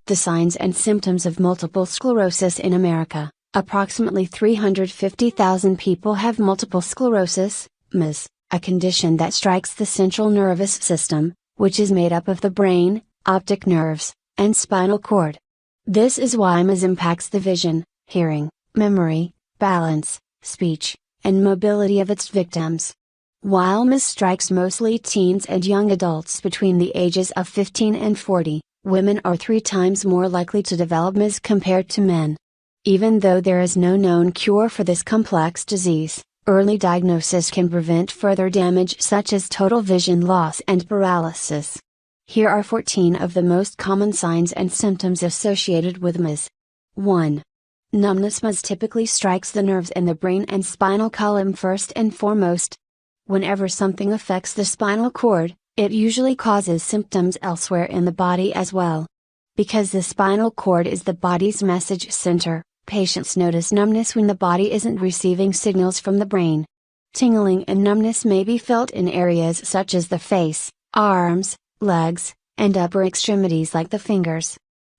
The signs and symptoms of multiple sclerosis in America. Approximately 350,000 people have multiple sclerosis, MS, a condition that strikes the central nervous system, which is made up of the brain, optic nerves, and spinal cord. This is why MS impacts the vision, hearing, memory, balance, speech, and mobility of its victims. While MS strikes mostly teens and young adults between the ages of 15 and 40, women are 3 times more likely to develop MS compared to men. Even though there is no known cure for this complex disease, early diagnosis can prevent further damage such as total vision loss and paralysis. Here are 14 of the most common signs and symptoms associated with MS. 1. Numbness. MS typically strikes the nerves in the brain and spinal column first and foremost. Whenever something affects the spinal cord, it usually causes symptoms elsewhere in the body as well. Because the spinal cord is the body's message center, patients notice numbness when the body isn't receiving signals from the brain. Tingling and numbness may be felt in areas such as the face, arms, legs, and upper extremities like the fingers.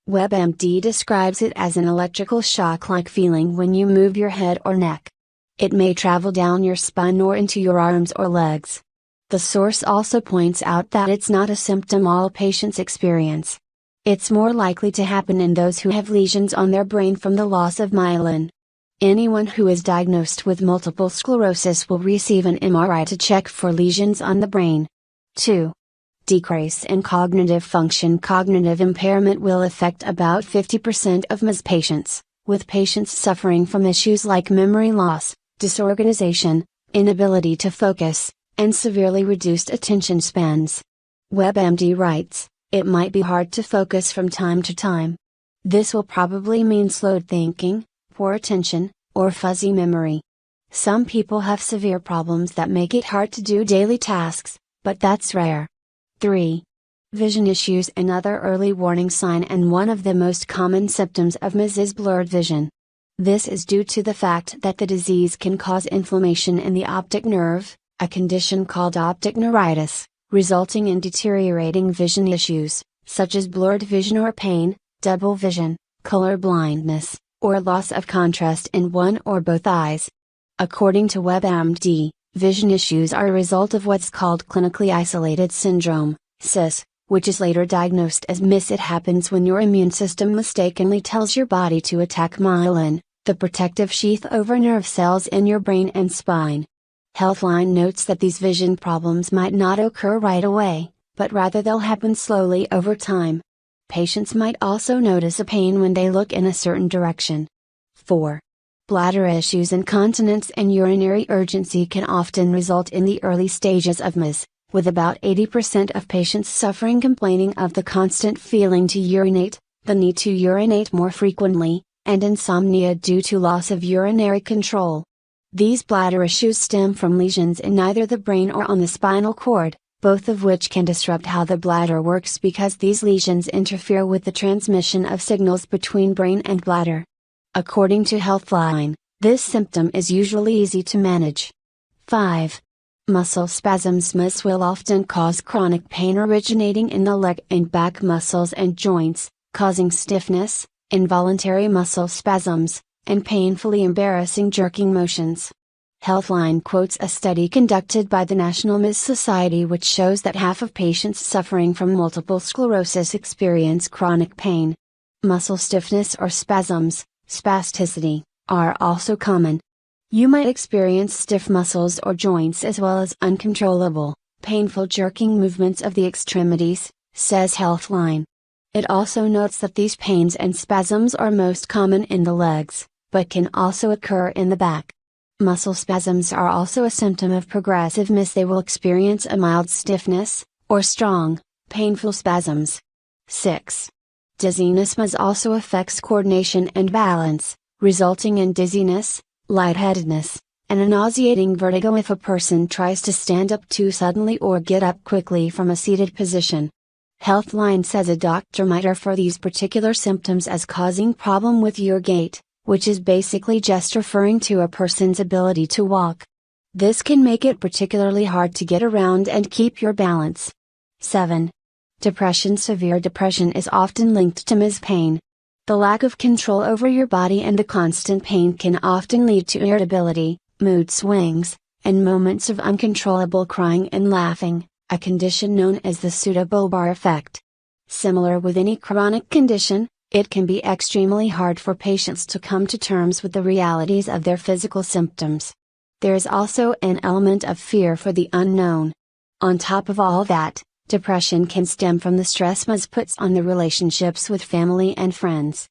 WebMD describes it as an electrical shock-like feeling when you move your head or neck. It may travel down your spine or into your arms or legs. The source also points out that it's not a symptom all patients experience. It's more likely to happen in those who have lesions on their brain from the loss of myelin. Anyone who is diagnosed with multiple sclerosis will receive an MRI to check for lesions on the brain. 2. Decrease in cognitive function. Cognitive impairment will affect about 50% of MS patients, with patients suffering from issues like memory loss, disorganization, inability to focus, and severely reduced attention spans. WebMD writes, it might be hard to focus from time to time. This will probably mean slowed thinking, poor attention, or fuzzy memory. Some people have severe problems that make it hard to do daily tasks, but that's rare. 3. Vision issues. Another early warning sign and one of the most common symptoms of MS is blurred vision. This is due to the fact that the disease can cause inflammation in the optic nerve, a condition called optic neuritis, resulting in deteriorating vision issues, such as blurred vision or pain, double vision, color blindness, or loss of contrast in one or both eyes. According to WebMD, vision issues are a result of what's called clinically isolated syndrome, CIS, which is later diagnosed as MS. It happens when your immune system mistakenly tells your body to attack myelin, the protective sheath over nerve cells in your brain and spine. Healthline notes that these vision problems might not occur right away, but rather they'll happen slowly over time. Patients might also notice a pain when they look in a certain direction. 4. Bladder issues. Incontinence and urinary urgency can often result in the early stages of MS, with about 80% of patients suffering complaining of the constant feeling to urinate, the need to urinate more frequently, and insomnia due to loss of urinary control. These bladder issues stem from lesions in either the brain or on the spinal cord, both of which can disrupt how the bladder works because these lesions interfere with the transmission of signals between brain and bladder. According to Healthline, this symptom is usually easy to manage. 5. Muscle spasms. MS will often cause chronic pain originating in the leg and back muscles and joints, causing stiffness, involuntary muscle spasms, and painfully embarrassing jerking motions. Healthline quotes a study conducted by the National MS Society which shows that half of patients suffering from multiple sclerosis experience chronic pain. Muscle stiffness or spasms, spasticity, are also common. You might experience stiff muscles or joints as well as uncontrollable, painful jerking movements of the extremities, says Healthline. It also notes that these pains and spasms are most common in the legs, but can also occur in the back. Muscle spasms are also a symptom of progressive MS. They will experience a mild stiffness, or strong, painful spasms. 6. Dizziness. MS also affects coordination and balance, resulting in dizziness, lightheadedness, and a nauseating vertigo if a person tries to stand up too suddenly or get up quickly from a seated position. Healthline says a doctor might refer these particular symptoms as causing problem with your gait, which is basically just referring to a person's ability to walk. This can make it particularly hard to get around and keep your balance. 7. Depression. Severe depression is often linked to MS pain. The lack of control over your body and the constant pain can often lead to irritability, mood swings, and moments of uncontrollable crying and laughing, a condition known as the pseudobulbar effect. Similar with any chronic condition, it can be extremely hard for patients to come to terms with the realities of their physical symptoms. There is also an element of fear for the unknown. On top of all that, depression can stem from the stress MS puts on the relationships with family and friends.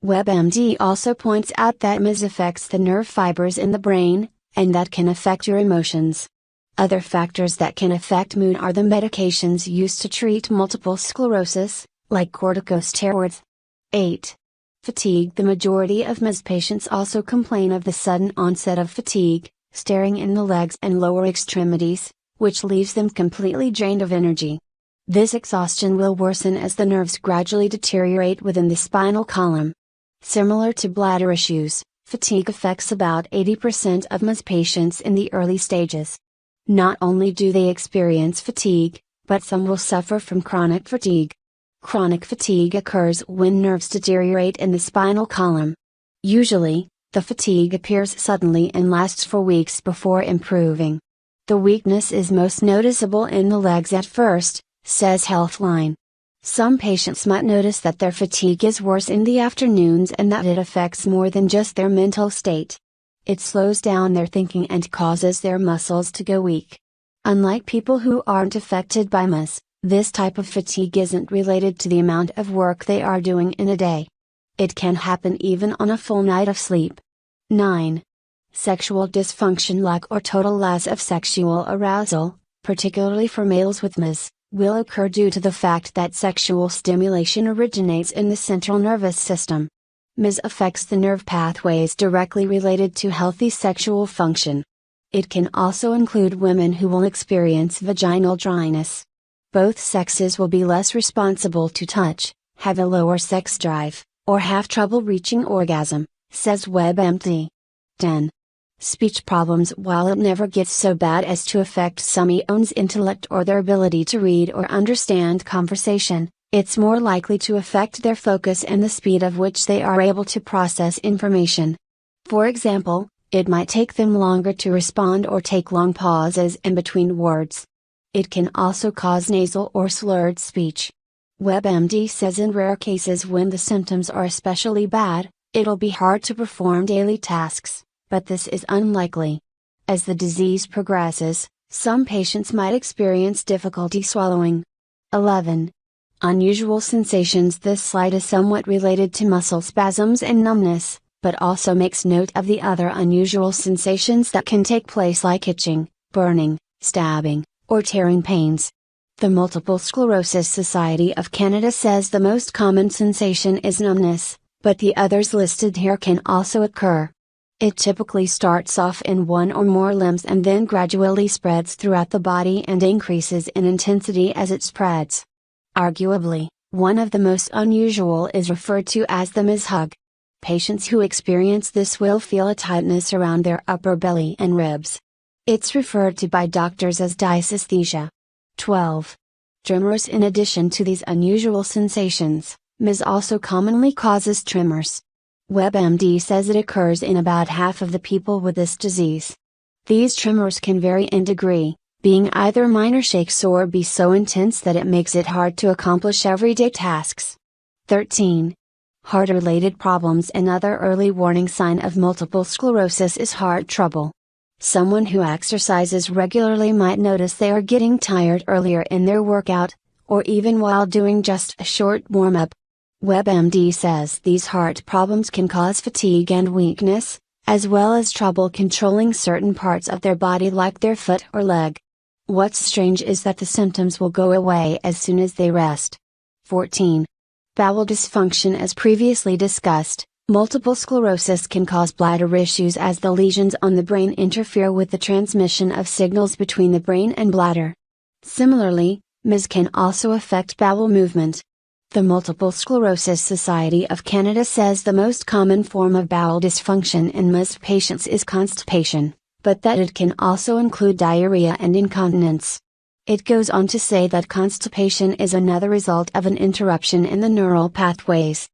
WebMD also points out that MS affects the nerve fibers in the brain, and that can affect your emotions. Other factors that can affect mood are the medications used to treat multiple sclerosis, like corticosteroids. 8. Fatigue. The majority of MS patients also complain of the sudden onset of fatigue, staring in the legs and lower extremities, which leaves them completely drained of energy. This exhaustion will worsen as the nerves gradually deteriorate within the spinal column. Similar to bladder issues, fatigue affects about 80% of MS patients in the early stages. Not only do they experience fatigue, but some will suffer from chronic fatigue. Chronic fatigue occurs when nerves deteriorate in the spinal column. Usually, the fatigue appears suddenly and lasts for weeks before improving. The weakness is most noticeable in the legs at first, says Healthline. Some patients might notice that their fatigue is worse in the afternoons and that it affects more than just their mental state. It slows down their thinking and causes their muscles to go weak. Unlike people who aren't affected by MS, this type of fatigue isn't related to the amount of work they are doing in a day. It can happen even on a full night of sleep. 9. Sexual dysfunction. Lack or total loss of sexual arousal, particularly for males with MS, will occur due to the fact that sexual stimulation originates in the central nervous system. MS affects the nerve pathways directly related to healthy sexual function. It can also include women who will experience vaginal dryness. Both sexes will be less responsible to touch, have a lower sex drive, or have trouble reaching orgasm, says WebMD. 10. Speech problems. While it never gets so bad as to affect someone's intellect or their ability to read or understand conversation, it's more likely to affect their focus and the speed of which they are able to process information. For example, it might take them longer to respond or take long pauses in between words. It can also cause nasal or slurred speech. WebMD says in rare cases when the symptoms are especially bad, it'll be hard to perform daily tasks, but this is unlikely. As the disease progresses, some patients might experience difficulty swallowing. 11. Unusual sensations. This slide is somewhat related to muscle spasms and numbness, but also makes note of the other unusual sensations that can take place, like itching, burning, stabbing, or tearing pains. The Multiple Sclerosis Society of Canada says the most common sensation is numbness, but the others listed here can also occur. It typically starts off in one or more limbs and then gradually spreads throughout the body and increases in intensity as it spreads. Arguably, one of the most unusual is referred to as the MS hug. Patients who experience this will feel a tightness around their upper belly and ribs. It's referred to by doctors as dysesthesia. 12. Tremors. In addition to these unusual sensations, MS also commonly causes tremors. WebMD says it occurs in about half of the people with this disease. These tremors can vary in degree, being either minor shakes or be so intense that it makes it hard to accomplish everyday tasks. 13. Heart-related problems. Another early warning sign of multiple sclerosis is heart trouble. Someone who exercises regularly might notice they are getting tired earlier in their workout, or even while doing just a short warm-up. WebMD says these heart problems can cause fatigue and weakness, as well as trouble controlling certain parts of their body like their foot or leg. What's strange is that the symptoms will go away as soon as they rest. 14. Bowel dysfunction. As previously discussed, multiple sclerosis can cause bladder issues as the lesions on the brain interfere with the transmission of signals between the brain and bladder. Similarly, MS can also affect bowel movement. The Multiple Sclerosis Society of Canada says the most common form of bowel dysfunction in MS patients is constipation, but that it can also include diarrhea and incontinence. It goes on to say that constipation is another result of an interruption in the neural pathways,